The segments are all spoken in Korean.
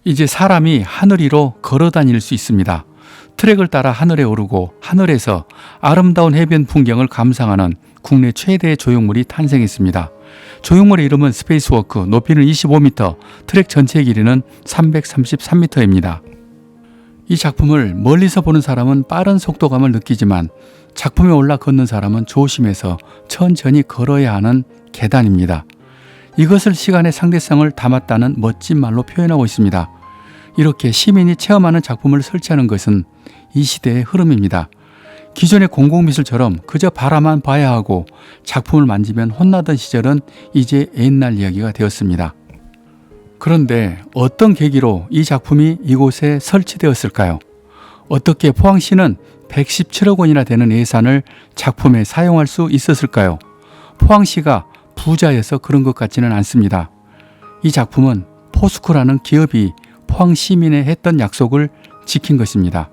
이제 사람이 하늘 위로 걸어 다닐 수 있습니다. 트랙을 따라 하늘에 오르고 하늘에서 아름다운 해변 풍경을 감상하는 국내 최대의 조형물이 탄생했습니다. 조형물의 이름은 스페이스워크, 높이는 25m, 트랙 전체의 길이는 333m입니다. 이 작품을 멀리서 보는 사람은 빠른 속도감을 느끼지만 작품에 올라 걷는 사람은 조심해서 천천히 걸어야 하는 계단입니다. 이것을 시간의 상대성을 담았다는 멋진 말로 표현하고 있습니다. 이렇게 시민이 체험하는 작품을 설치하는 것은 이 시대의 흐름입니다. 기존의 공공미술처럼 그저 바라만 봐야 하고 작품을 만지면 혼나던 시절은 이제 옛날 이야기가 되었습니다. 그런데 어떤 계기로 이 작품이 이곳에 설치되었을까요? 어떻게 포항시는 117억 원이나 되는 예산을 작품에 사용할 수 있었을까요? 포항시가 부자여서 그런 것 같지는 않습니다. 이 작품은 포스코라는 기업이 포항 시민에 했던 약속을 지킨 것입니다.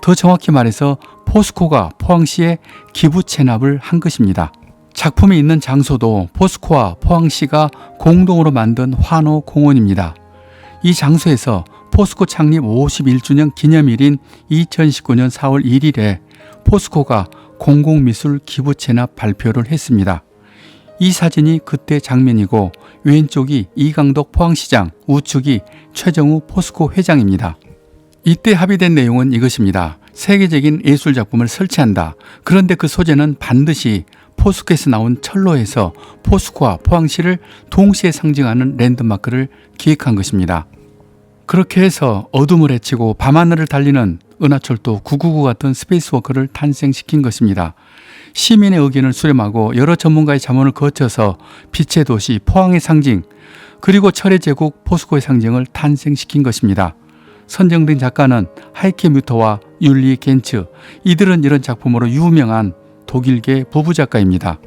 더 정확히 말해서 포스코가 포항시에 기부 체납을 한 것입니다. 작품이 있는 장소도 포스코와 포항시가 공동으로 만든 환호공원입니다. 이 장소에서 포스코 창립 51주년 기념일인 2019년 4월 1일에 포스코가 공공미술 기부 체납 발표를 했습니다. 이 사진이 그때 장면이고 왼쪽이 이강덕 포항시장, 우측이 최정우 포스코 회장입니다. 이때 합의된 내용은 이것입니다. 세계적인 예술작품을 설치한다. 그런데 그 소재는 반드시 포스코에서 나온 철로에서 포스코와 포항시를 동시에 상징하는 랜드마크를 기획한 것입니다. 그렇게 해서 어둠을 헤치고 밤하늘을 달리는 은하철도 999 같은 스페이스워크를 탄생시킨 것입니다. 시민의 의견을 수렴하고 여러 전문가의 자문을 거쳐서 빛의 도시 포항의 상징, 그리고 철의 제국 포스코의 상징을 탄생시킨 것입니다. 선정된 작가는 하이케 뮤터와 율리 겐츠, 이들은 이런 작품으로 유명한 독일계 부부 작가입니다.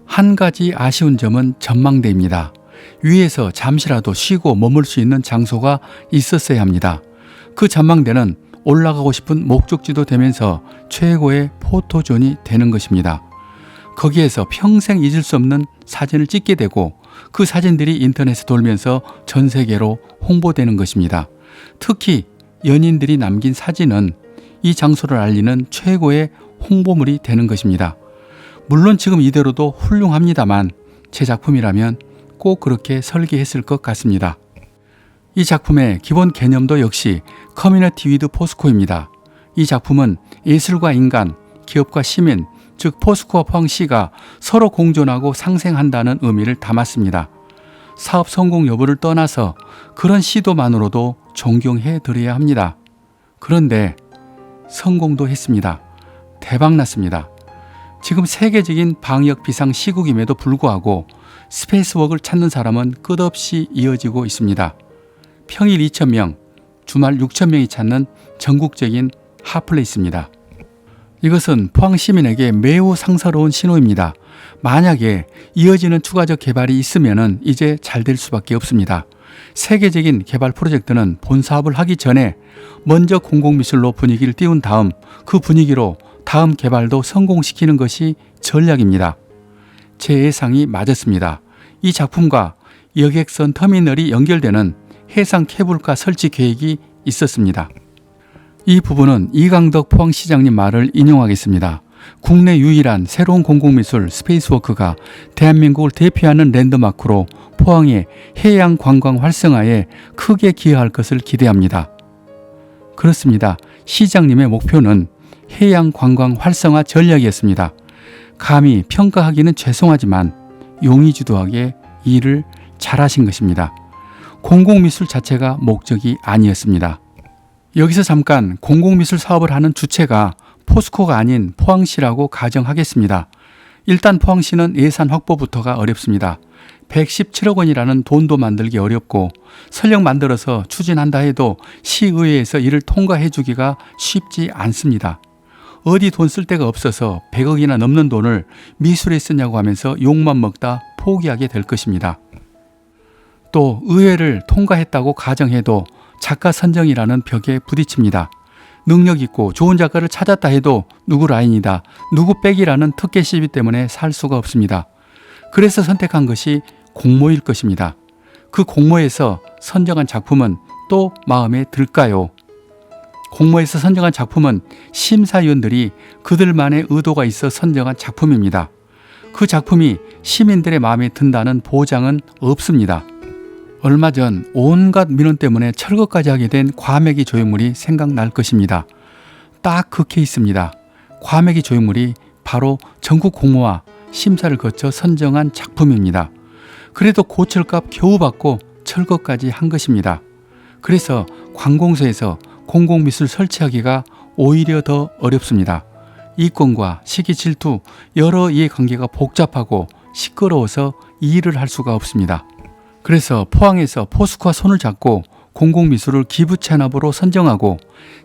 한 가지 아쉬운 점은 전망대입니다. 위에서 잠시라도 쉬고 머물 수 있는 장소가 있었어야 합니다. 그 전망대는 올라가고 싶은 목적지도 되면서 최고의 포토존이 되는 것입니다. 거기에서 평생 잊을 수 없는 사진을 찍게 되고 그 사진들이 인터넷에 돌면서 전 세계로 홍보되는 것입니다. 특히 연인들이 남긴 사진은 이 장소를 알리는 최고의 홍보물이 되는 것입니다. 물론 지금 이대로도 훌륭합니다만 제 작품이라면 꼭 그렇게 설계했을 것 같습니다. 이 작품의 기본 개념도 역시 커뮤니티 위드 포스코입니다. 이 작품은 예술과 인간, 기업과 시민, 즉 포스코와 포항시가 서로 공존하고 상생한다는 의미를 담았습니다. 사업 성공 여부를 떠나서 그런 시도만으로도 존경해 드려야 합니다. 그런데 성공도 했습니다. 대박났습니다. 지금 세계적인 방역 비상 시국임에도 불구하고 스페이스워크를 찾는 사람은 끝없이 이어지고 있습니다. 평일 2,000명, 주말 6,000명이 찾는 전국적인 핫플레이스입니다. 이것은 포항 시민에게 매우 상사로운 신호입니다. 만약에 이어지는 추가적 개발이 있으면 이제 잘 될 수밖에 없습니다. 세계적인 개발 프로젝트는 본 사업을 하기 전에 먼저 공공미술로 분위기를 띄운 다음 그 분위기로 다음 개발도 성공시키는 것이 전략입니다. 제 예상이 맞았습니다. 이 작품과 여객선 터미널이 연결되는 해상 케이블카 설치 계획이 있었습니다. 이 부분은 이강덕 포항시장님 말을 인용하겠습니다. 국내 유일한 새로운 공공미술 스페이스워크가 대한민국을 대표하는 랜드마크로 포항의 해양 관광 활성화에 크게 기여할 것을 기대합니다. 그렇습니다. 시장님의 목표는 해양 관광 활성화 전략이었습니다. 감히 평가하기는 죄송하지만 용의주도하게 일을 잘하신 것입니다. 공공미술 자체가 목적이 아니었습니다. 여기서 잠깐 공공미술 사업을 하는 주체가 포스코가 아닌 포항시라고 가정하겠습니다. 일단 포항시는 예산 확보부터가 어렵습니다. 117억 원이라는 돈도 만들기 어렵고 설령 만들어서 추진한다 해도 시의회에서 이를 통과해 주기가 쉽지 않습니다. 어디 돈 쓸 데가 없어서 100억이나 넘는 돈을 미술에 쓰냐고 하면서 욕만 먹다 포기하게 될 것입니다. 또 의회를 통과했다고 가정해도 작가 선정이라는 벽에 부딪힙니다. 능력 있고 좋은 작가를 찾았다 해도 누구 라인이다, 누구 백이라는 특혜 시비 때문에 살 수가 없습니다. 그래서 선택한 것이 공모일 것입니다. 그 공모에서 선정한 작품은 또 마음에 들까요? 공모해서 선정한 작품은 심사위원들이 그들만의 의도가 있어 선정한 작품입니다. 그 작품이 시민들의 마음에 든다는 보장은 없습니다. 얼마 전 온갖 민원 때문에 철거까지 하게 된 과메기 조형물이 생각날 것입니다. 딱 그 케이스입니다. 과메기 조형물이 바로 전국 공모와 심사를 거쳐 선정한 작품입니다. 그래도 고철값 겨우 받고 철거까지 한 것입니다. 그래서 관공서에서 공공미술 설치하기가 오히려 더 어렵습니다. 이권과 시기 질투, 여러 이해관계가 복잡하고 시끄러워서 일을 할 수가 없습니다. 그래서 포항에서 포스코와 손을 잡고 공공미술을 기부 체납으로 선정하고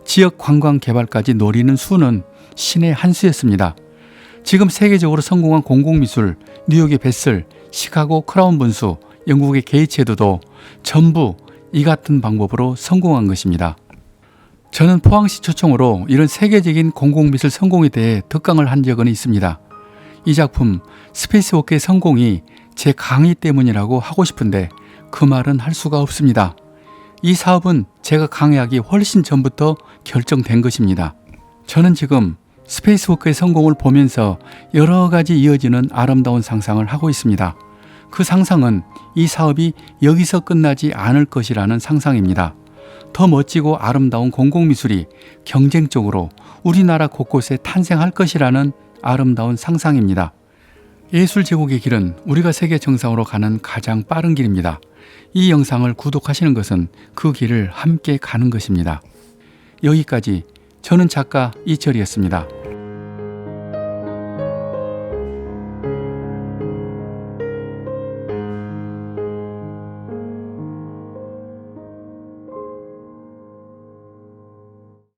지역 관광 개발까지 노리는 수는 신의 한 수였습니다. 지금 세계적으로 성공한 공공미술, 뉴욕의 베슬, 시카고 크라운 분수, 영국의 게이츠헤드도 전부 이 같은 방법으로 성공한 것입니다. 저는 포항시 초청으로 이런 세계적인 공공미술 성공에 대해 특강을 한 적은 있습니다. 이 작품 스페이스워크의 성공이 제 강의 때문이라고 하고 싶은데 그 말은 할 수가 없습니다. 이 사업은 제가 강의하기 훨씬 전부터 결정된 것입니다. 저는 지금 스페이스워크의 성공을 보면서 여러 가지 이어지는 아름다운 상상을 하고 있습니다. 그 상상은 이 사업이 여기서 끝나지 않을 것이라는 상상입니다. 더 멋지고 아름다운 공공미술이 경쟁적으로 우리나라 곳곳에 탄생할 것이라는 아름다운 상상입니다. 예술 제국의 길은 우리가 세계 정상으로 가는 가장 빠른 길입니다. 이 영상을 구독하시는 것은 그 길을 함께 가는 것입니다. 여기까지 저는 작가 이철이었습니다.